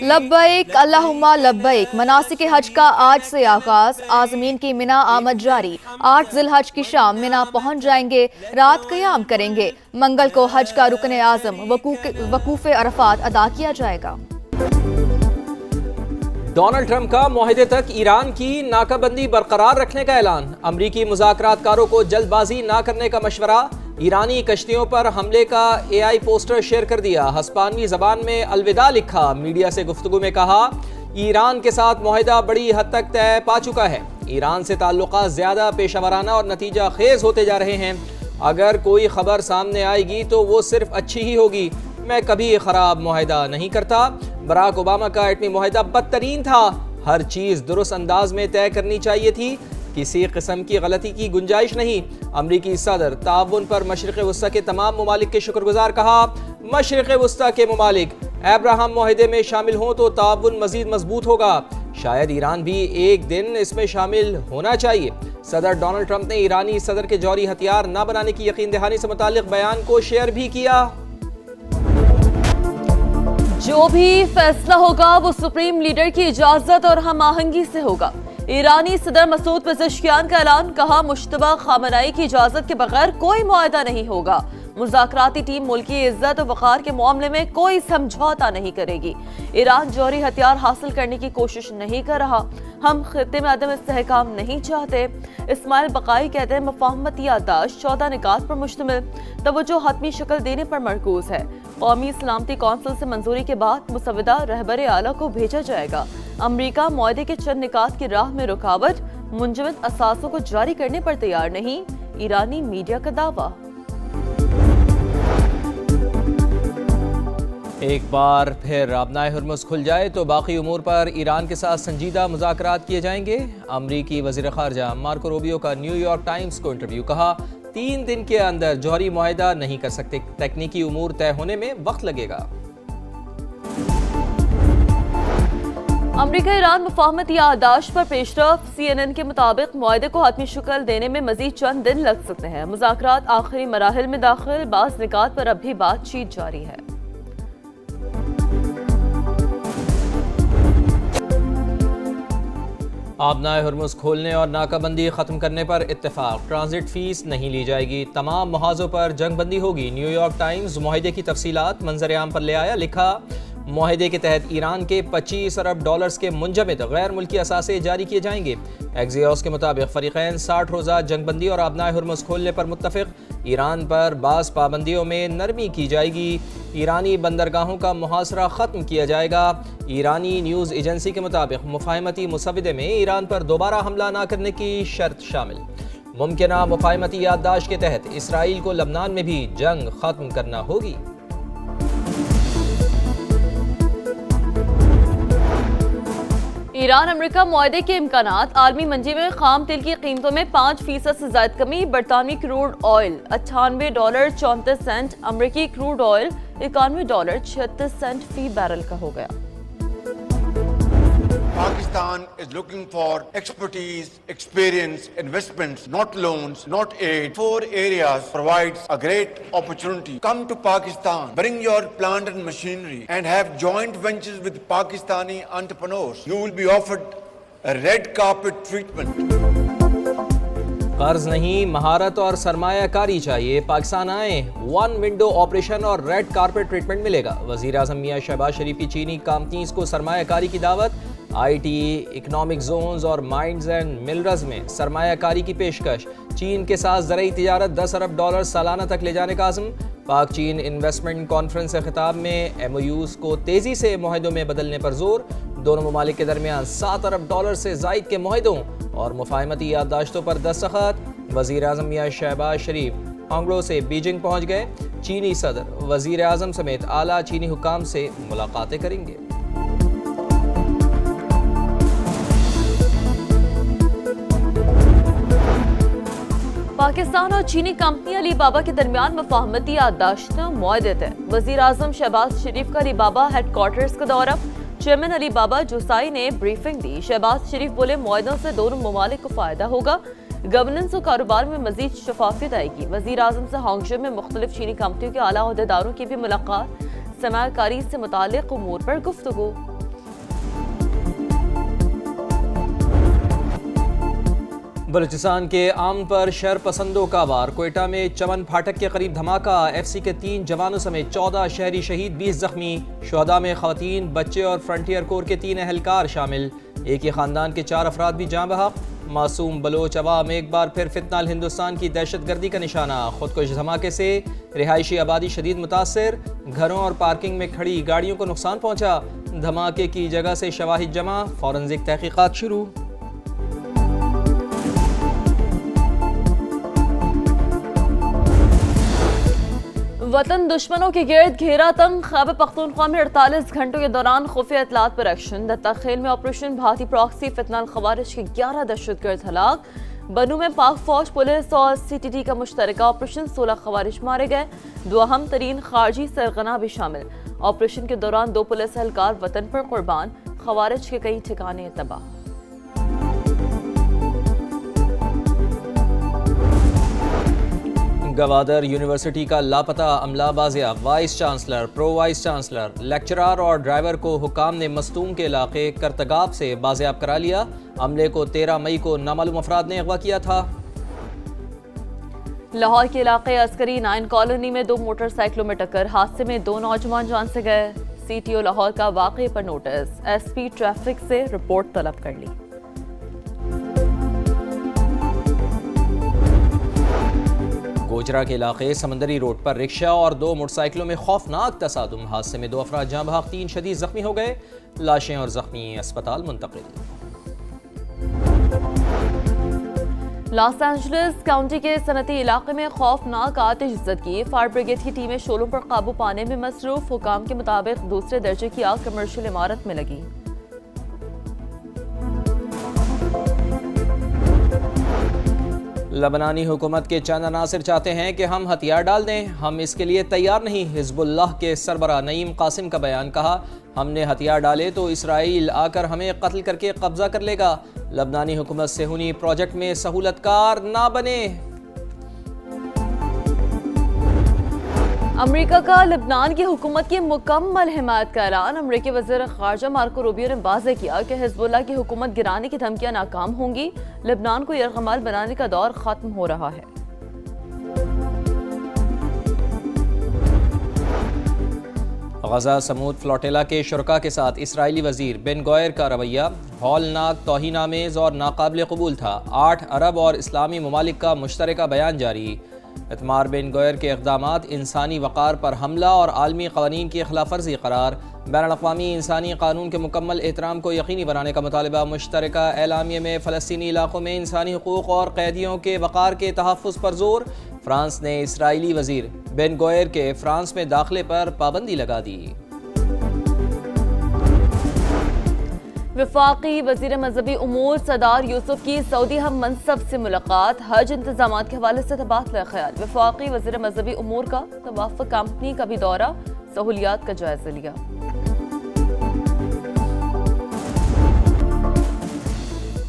लब्बैक अल्लाहुम्मा लब्बैक। मनासिक हज का आज से आगाज। आज़मीन की मिना आमद जारी। 8 ज़िलहज की शाम मिना पहुंच जाएंगे, रात क़याम करेंगे। मंगल को हज का रुकन आज़म वकूफ़ अरफात अदा किया जाएगा। डोनाल्ड ट्रंप का मुआहदे तक ईरान की नाकाबंदी बरकरार रखने का ऐलान। अमरीकी मुज़ाकरातकारों को जल्दबाजी ना करने का मशवरा। ईरानी कश्तियों पर हमले का AI पोस्टर शेयर कर दिया। हस्पानवी ज़बान में अलविदा लिखा। मीडिया से गुफ्तगू में कहा, ईरान के साथ मुआहदा बड़ी हद तक तय पा चुका है। ईरान से ताल्लुकात ज़्यादा पेशावराना और नतीजा खेज होते जा रहे हैं। अगर कोई खबर सामने आएगी तो वो सिर्फ अच्छी ही होगी। मैं कभी ख़राब मुआहदा नहीं करता। बराक ओबामा का एटमी मुआहदा बदतरीन था। हर चीज़ दुरुस्त अंदाज में तय करनी चाहिए थी। किसी किस्म की गलती की गुंजाइश नहीं। अमरीकी सदर ताउन पर मशरिक़ वस्ता के तमाम ममालिक के शुक्रगुजार। कहा, मशरिक़ वस्ता के ममालिक अब्राहम मुआहदे में शामिल हों तो ताउन मज़ीद मजबूत होगा। शायद ईरान भी एक दिन इसमें शामिल होना चाहिए। सदर डोनाल्ड ट्रंप ने ईरानी सदर के जौहरी हथियार न बनाने की यकीन दहानी से मुताल्लिक़ बयान को शेयर भी किया। जो भी फैसला होगा वो सुप्रीम लीडर की इजाजत और हम आहंगी से होगा। ईरानी सदर मसूद पेज़ेश्कियान का ऐलान। कहा, मुश्तबा खामनाई की इजाजत के बगैर कोई मुआहदा नहीं होगा। मुज़ाकराती टीम मुल्की इज्जत और वक़ार के मामले में कोई समझौता नहीं करेगी। ईरान जौहरी हथियार हासिल करने की कोशिश नहीं कर रहा। हम खित्ते में अदम इस्तेहकाम नहीं चाहते। इस्माइल बकाई कहते हैं, मफाहमती याददाश्त 14 निकात पर मुश्तमिल, तवज्जो हतमी शक्ल देने पर मरकूज है। कौमी सलामती कौंसिल से मंजूरी के बाद मुसवदा रहबर आला को भेजा जाएगा। अमरीका मुआहदे के चंद निकात की राह में रुकावट, मुंजमद असासों को जारी करने पर तैयार नहीं। ईरानी मीडिया का दावा। एक बार फिर आबनाए हुर्मुज़ खुल जाए तो बाकी उमूर पर ईरान के साथ संजीदा मुज़ाकरात किए जाएंगे। अमरीकी वज़ीर ख़ारजा मार्को रूबियो का न्यूयॉर्क टाइम्स को इंटरव्यू। कहा, 3 दिन के अंदर जौहरी मुआहदा नहीं कर सकते। तकनीकी उमूर तय होने में वक्त लगेगा। अमरीका ईरान मुफाहमती याददाश्त पर पेशरफ। CNN के मुताबिक मुआहदे को हतमी शक्ल देने में मजीद चंद दिन लग सकते हैं। मुज़ाकरात आखिरी मराहिल में दाखिल। बाज़ निकात पर अब भी बातचीत जारी है। आबनाए हुर्मुज़ खोलने और नाकाबंदी ख़त्म करने पर इत्तेफाक। ट्रांजिट फीस नहीं ली जाएगी। तमाम महाजों पर जंग बंदी होगी। न्यूयॉर्क टाइम्स मुआहदे की तफसीलात मंजर आम पर ले आया। लिखा, मुआहदे के तहत ईरान के 25 अरब डॉलर्स के मुंजमद गैर मुल्की असासे जारी किए जाएंगे। एक्सियोस के मुताबिक फ़रीक़ैन 60 रोज़ा जंगबंदी और आबनाए हुर्मुज़ खोलने पर मुत्तफ़िक़। ईरान पर बाज़ पाबंदियों में नरमी की जाएगी। ईरानी बंदरगाहों का मुहासरा ख़त्म किया जाएगा। ईरानी न्यूज़ एजेंसी के मुताबिक मुफ़ाहमती मुसवदे में ईरान पर दोबारा हमला न करने की शर्त शामिल। मुमकिना मुफ़ाहमती याददाश्त के तहत इसराइल को लबनान में भी जंग ख़त्म करना होगी। ईरान अमेरिका मुआहदे के इम्कानात। आलमी मंडी में खाम तेल की कीमतों में 5% से ज्यादा कमी। बरतानवी क्रूड ऑयल $98.34। अमेरिकी क्रूड ऑयल $91.36 फी बैरल का हो गया। Pakistan is looking for expertise, experience, investments, not loans, not aid. 4 areas provides a great opportunity. Come to Pakistan, bring your plant and machinery and have joint ventures with Pakistani entrepreneurs. You will be offered a red carpet treatment. कर्ज नहीं, महारत और सरमायाकारी चाहिए। पाकिस्तान आए, 1 window operation और red carpet treatment मिलेगा। वज़ीर आज़म मियां शहबाज शरीफ की चीनी कंपनीज को सरमायाकारी की दावत। IT, इकनॉमिक जोन्स और माइंस एंड मिनरल्स में सरमायाकारी की पेशकश। चीन के साथ ज़राई तिजारत 10 अरब डॉलर सालाना तक ले जाने का आज़म। पाक चीन इन्वेस्टमेंट कॉन्फ्रेंस से खिताब में MOUs को तेज़ी से मुआहदों में बदलने पर जोर। दोनों ममालिक के दरमियान 7 अरब डॉलर से ज़ायद के मुआहदों और मुफाहमती याददाश्तों पर दस्तखत। वज़ीर आज़म मियां शहबाज शरीफ कांगड़ो से बीजिंग पहुँच गए। चीनी सदर, वज़ीर आज़म समेत आला चीनी हुकाम से मुलाकातें करेंगे। पाकिस्तान और चीनी कंपनी अली बाबा के दरमियान मुफाहमती याददाश्त मुआहदे थे। वज़ीर आज़म शहबाज शरीफ का अली बाबा हेडक्वार्टर्स का दौरा। चेयरमैन अली बाबा जुसाई ने ब्रीफिंग दी। शहबाज शरीफ बोले, मुआहदों से दोनों ममालिक को फायदा होगा। गवर्नेंस और कारोबार में मजीद शफाफियत आएगी। वज़ीर आज़म से हांगजो में मुख्तलिफ चीनी कंपनियों के आला अहदेदारों की भी मुलाकात। सरमायाकारी से मुताल्लिक़ उमूर पर गुफ्तगू। بلوچستان کے امن پر شر پسندوں کا وار، کوئٹہ میں چمن پھاٹک کے قریب دھماکہ، ایف سی کے 3 جوانوں سمیت 14 شہری شہید، 20 زخمی، شہداء میں خواتین، بچے اور فرنٹیئر کور کے 3 اہلکار شامل، ایک ہی خاندان کے 4 افراد بھی جاں بحق۔ معصوم بلوچ عوام ایک بار پھر فتنہ ہندوستان کی دہشت گردی کا نشانہ، خودکش دھماکے سے رہائشی آبادی شدید متاثر، گھروں اور پارکنگ میں کھڑی گاڑیوں کو نقصان پہنچا، دھماکے کی جگہ سے شواہد جمع، فورنزک تحقیقات شروع۔ وطن دشمنوں کے گرد گھیرا تنگ، خیبر پختونخوا میں 48 گھنٹوں کے دوران خفیہ اطلاعات پر ایکشن، دتا خیل میں آپریشن بھارتی پراکسی، فتنہ الخوارج کے 11 دہشت گرد ہلاک، بنو میں پاک فوج، پولیس اور سی ٹی ٹی کا مشترکہ آپریشن، 16 خوارج مارے گئے، 2 اہم ترین خارجی سرغنہ بھی شامل، آپریشن کے دوران 2 پولیس اہلکار وطن پر قربان، خوارج کے کئی ٹھکانے تباہ۔ گوادر یونیورسٹی کا لاپتہ عملہ بازیاب، vice chancellor, pro vice chancellor, lecturer اور ڈرائیور کو حکام نے مستونگ کے علاقے کرتگاب سے بازیاب کرا لیا، عملے کو 13 مئی کو نامعلوم افراد نے اغوا کیا تھا۔ لاہور کے علاقے عسکری 9 کالونی میں 2 موٹر سائیکلوں میں ٹکر، حادثے میں 2 نوجوان جان سے گئے، سی ٹی او لاہور کا واقعے پر نوٹس، ایس پی ٹریفک سے رپورٹ طلب کر لی۔ گوجرا کے علاقے سمندری روڈ پر رکشہ اور 2 موٹر سائیکلوں میں خوفناک تصادم، حادثے میں 2 افراد جاں بحق، 3 شدید زخمی ہو گئے، لاشیں اور زخمی اسپتال منتقل۔ لاس اینجلس کاؤنٹی کے صنعتی علاقے میں خوفناک آتش زدگی، فائر بریگیڈ کی ٹیمیں شعلوں پر قابو پانے میں مصروف، حکام کے مطابق دوسرے درجے کی آگ کمرشل عمارت میں لگی۔ لبنانی حکومت کے چند عناصر چاہتے ہیں کہ ہم ہتھیار ڈال دیں، ہم اس کے لیے تیار نہیں، حزب اللہ کے سربراہ نعیم قاسم کا بیان، کہا ہم نے ہتھیار ڈالے تو اسرائیل آ کر ہمیں قتل کر کے قبضہ کر لے گا، لبنانی حکومت صہیونی پروجیکٹ میں سہولت کار نہ بنے۔ امریکہ کا لبنان کی حکومت کی مکمل حمایت کا اعلان، امریکی وزیر خارجہ مارکو روبیو نے واضح کیا کہ حزب اللہ کی حکومت گرانے کی دھمکیاں ناکام ہوں گی، لبنان کو یرغمال بنانے کا دور ختم ہو رہا ہے۔ غزہ سمود فلوٹیلا کے شرکاء کے ساتھ اسرائیلی وزیر بن گوئر کا رویہ ہولناک، توہین آمیز اور ناقابل قبول تھا، 8 عرب اور اسلامی ممالک کا مشترکہ بیان جاری، اتمار بن گوئر کے اقدامات انسانی وقار پر حملہ اور عالمی قوانین کی خلاف ورزی قرار، بین الاقوامی انسانی قانون کے مکمل احترام کو یقینی بنانے کا مطالبہ، مشترکہ اعلامیے میں فلسطینی علاقوں میں انسانی حقوق اور قیدیوں کے وقار کے تحفظ پر زور، فرانس نے اسرائیلی وزیر بن گوئر کے فرانس میں داخلے پر پابندی لگا دی۔ وفاقی وزیر مذہبی امور سردار یوسف کی سعودی ہم منصب سے ملاقات، حج انتظامات کے حوالے سے تبادلہ خیال، وفاقی وزیر مذہبی امور کا توافق کمپنی کا بھی دورہ، سہولیات کا جائزہ لیا۔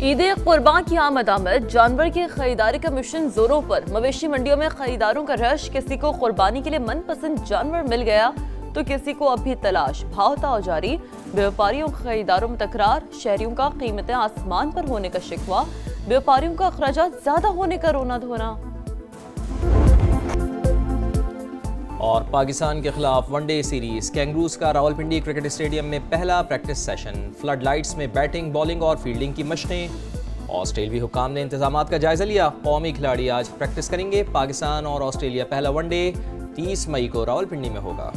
عید قربان کی آمد، جانور کی خریداری کا مشن زوروں پر، مویشی منڈیوں میں خریداروں کا رش، کسی کو قربانی کے لیے من پسند جانور مل گیا تو کسی کو اب بھی تلاش، بھاؤ تاؤ جاری، بیوپاریوں خریداروں میں تکرار، شہریوں کا قیمتیں آسمان پر ہونے کا شکوہ، بیوپاریوں کا اخراجات زیادہ ہونے کا رونا دھونا۔ اور پاکستان کے خلاف ون ڈے سیریز، کینگروز کا راولپنڈی کرکٹ اسٹیڈیم میں پہلا پریکٹس سیشن، فلڈ لائٹس میں بیٹنگ، بالنگ اور فیلڈنگ کی مشقیں، آسٹریلوی حکام نے انتظامات کا جائزہ لیا، قومی کھلاڑی آج پریکٹس کریں گے، پاکستان اور آسٹریلیا پہلا ون ڈے 30 مئی کو راولپنڈی میں ہوگا۔